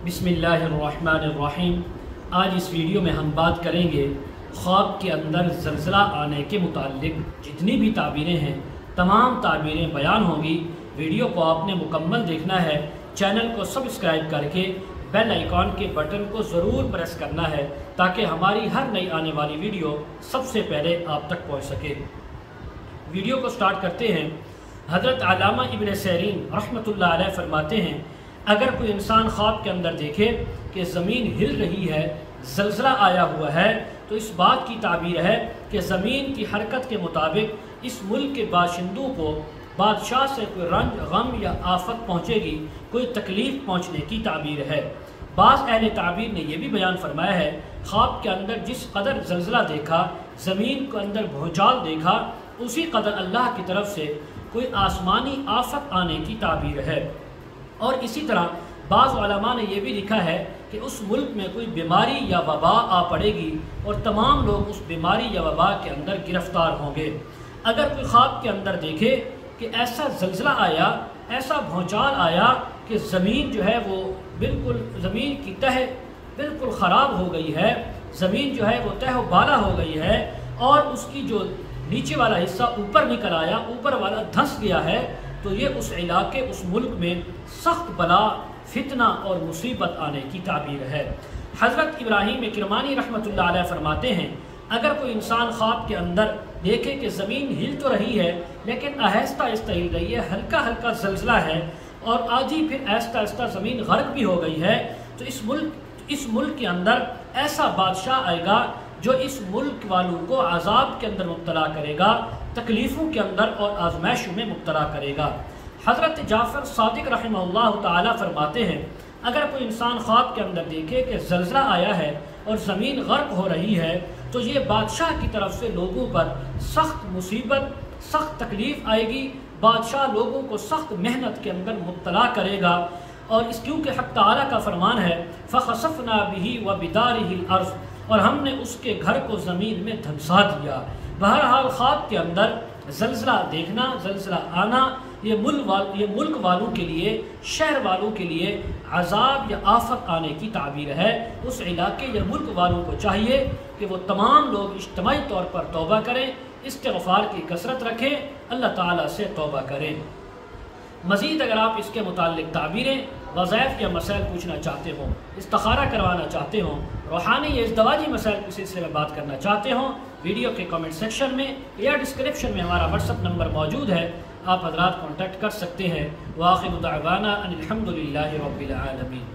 बिस्मिल्लाहिर्रहमानिर्रहीम। आज इस वीडियो में हम बात करेंगे ख्वाब के अंदर ज़लज़ला आने के मुताल्लिक जितनी भी ताबीरें हैं तमाम ताबीरें बयान होंगी। वीडियो को आपने मुकम्मल देखना है। चैनल को सब्सक्राइब करके बेल आइकॉन के बटन को ज़रूर प्रेस करना है ताकि हमारी हर नई आने वाली वीडियो सबसे पहले आप तक पहुंच सके। वीडियो को स्टार्ट करते हैं। हज़रत अल्लामा इब्न सीरीन रहमतुल्लाह अलैह फरमाते हैं, अगर कोई इंसान ख्वाब के अंदर देखे कि ज़मीन हिल रही है, ज़लज़ला आया हुआ है, तो इस बात की ताबीर है कि ज़मीन की हरकत के मुताबिक इस मुल्क के बाशिंदों को बादशाह से कोई रंज गम या आफत पहुँचेगी, कोई तकलीफ़ पहुँचने की ताबीर है। बाज़ अहले ताबीर ने यह भी बयान फरमाया है, ख्वाब के अंदर जिस कदर ज़लज़ला देखा, ज़मीन के अंदर भूचाल देखा, उसी कदर अल्लाह की तरफ से कोई आसमानी आफत आने की ताबीर है। और इसी तरह बाज़ उलमा ने यह भी लिखा है कि उस मुल्क में कोई बीमारी या वबा आ पड़ेगी और तमाम लोग उस बीमारी या वबा के अंदर गिरफ्तार होंगे। अगर कोई ख्वाब के अंदर देखे कि ऐसा ज़लज़ला आया, ऐसा भूचाल आया कि ज़मीन जो है वो बिल्कुल ज़मीन की तह बिल्कुल ख़राब हो गई है, ज़मीन जो है वो तह बाला हो गई है और उसकी जो नीचे वाला हिस्सा ऊपर निकल आया, ऊपर वाला धंस गया है, तो ये उस इलाके उस मुल्क में सख्त बला, फितना और मुसीबत आने की ताबीर है। हज़रत इब्राहीम किरमानी रहमतुल्लाह अलैह फरमाते हैं, अगर कोई इंसान ख्वाब के अंदर देखे कि ज़मीन हिल तो रही है लेकिन आहिस्ता आहिस्ता हिल रही है, हल्का हल्का ज़लज़ला है और आधी फिर आहिस्ता आहिस्ता ज़मीन गर्क भी हो गई है, तो इस मुल्क के अंदर ऐसा बादशाह आएगा जो इस मुल्क वालों को अजाब के अंदर मुब्तला करेगा, तकलीफ़ों के अंदर और आजमाइशों में मुब्तला करेगा। हज़रत जाफ़र सादिक रहमहुल्लाह ताला फरमाते हैं, अगर कोई इंसान ख्वाब के अंदर देखे कि ज़लज़ला आया है और ज़मीन गर्क हो रही है, तो ये बादशाह की तरफ से लोगों पर सख्त मुसीबत, सख्त तकलीफ़ आएगी। बादशाह लोगों को सख्त मेहनत के अंदर मुब्तला करेगा। और इस क्योंकि हक़ तआला का फरमान है, फ़ख़सफ़ना बिही व बिदारिहिल अर्ज़, और हमने उसके घर को ज़मीन में धंसा दिया। बहरहाल ख्वाब के अंदर ज़लज़ला देखना, ज़लज़ला आना, ये मुल्क वालों के लिए, शहर वालों के लिए अजाब या आफत आने की ताबीर है। उस इलाके या मुल्क वालों को चाहिए कि वो तमाम लोग इज्तिमाई तौर पर तौबा करें, इस्तिग़फ़ार की कसरत रखें, अल्लाह ताला से तौबा करें। मज़ीद अगर आप इसके मुताल्लिक़ ताबीरें, वज़ाइफ या मसाइल पूछना चाहते हों, इस्तिखारा करवाना चाहते हों, रूहानी या इज़दवाजी मसाइल के सिलसिले में बात करना चाहते हों, वीडियो के कमेंट सेक्शन में या डिस्क्रिप्शन में हमारा व्हाट्सअप नंबर मौजूद है, आप हज़रात कॉन्टैक्ट कर सकते हैं। व आखिरु दअवाना अनिल हम्दुलिल्लाहि रब्बिल आलमीन।